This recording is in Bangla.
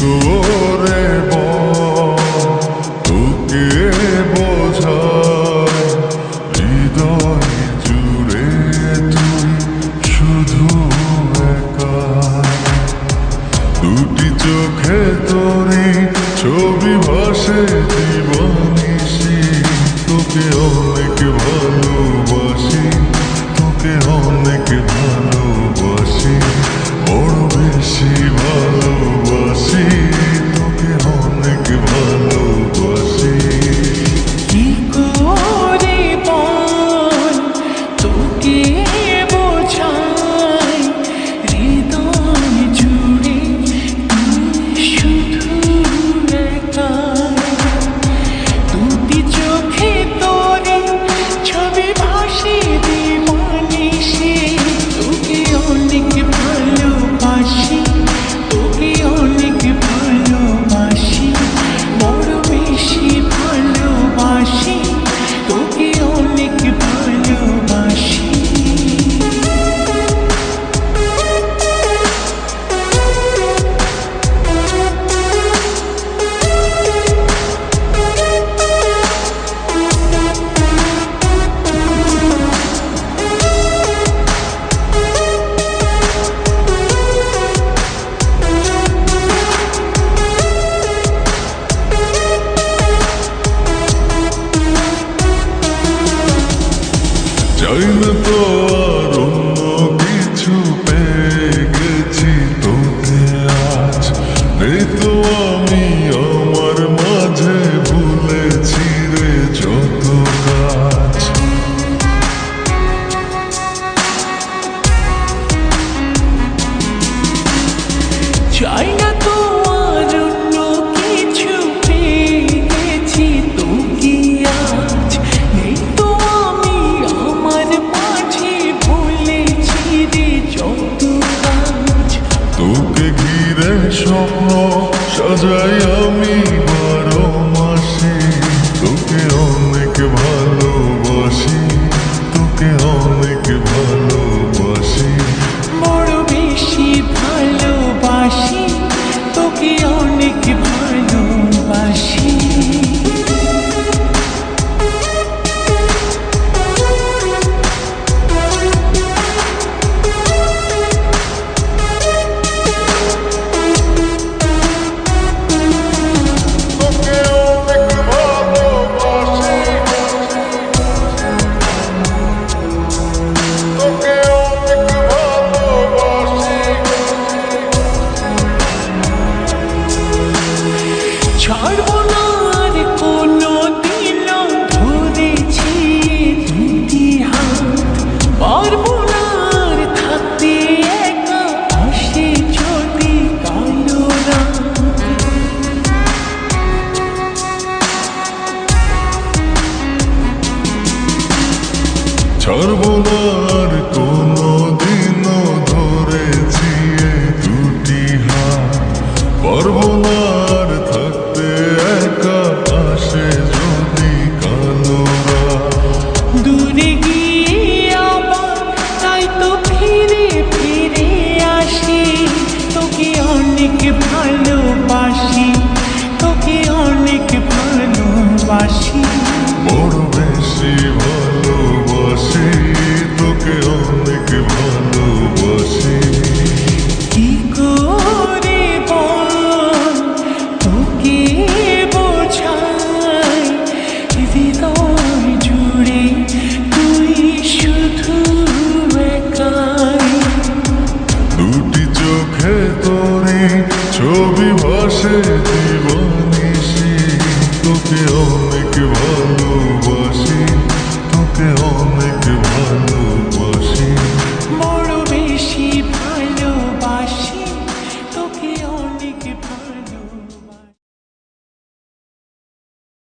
করে তোকে বোঝায় হৃদয় জুড়ে তুই শুধু একা। দুটি চোখে তোরে ছবি ভাসে জীবনিশি, তোকে অনেক ভালোবাসি, তোকে অনেক ভালোবাসি, বড় বেশি ভালোবাসি, তোকে অনেক ভালোবাসি। কি করে বল তোকে বোঝাই হৃদয় জুড়ে তুই শুধু একা। দুটি চোখে তোরে ছবি ভাসে দিবানিশি, তোকে অনেক ভালোবাসি, তোকে অনেক ভালোবাসি, বড় বেশি ভালোবাসি, তোকে অনেক ভালোবাসি। চাই না তো আর অন্য কিছু, পেয়ে গেছি তোকে আজ। নেই তো আমি আমার মাঝে ভুলেছি রে যত কাজ। চাই না তো আর অন্য কিছু, পেয়ে গেছি তোকে আজ। নেই তো আমি আমার মাঝে ভুলেছি রে যত কাজ। তোকে ঘিরে স্বপ্ন সাজাই আমি 12 মাসে, তোকে অনেক ভালোবাসি, তোকে অনেক ভালোবাসি, বড় বেশি ভালোবাসি, তোকে অনেক ভালোবাসি। তোকে অনেক ভালোবাসি, তোকে অনেক ভালোবাসি। ছাড়ব না আর কোনো দিন ধরেছি দুটি হাত, পারবো না আর থাকতে একা, আসে যদি কালো রাত। ছাড়ব না আর কোনো দিনও ধরেছি এই দুটি হাত, পারবো না আর থাকতে একা, আসে যদি কালো রাত। দূরে গিয়ে আবার তাই তো ফিরে ফিরে আসি, তোকে অনেক ভালোবাসি, তোকে অনেক ভালোবাসি, বড় বেশি ভালোবাসি, তোকে অনেক ভালোবাসি। কি করে বল তোকে বোঝাই হৃদয় জুড়ে তুই শুধু একাই। দুটি চোখে তোরে ছবি ভাসে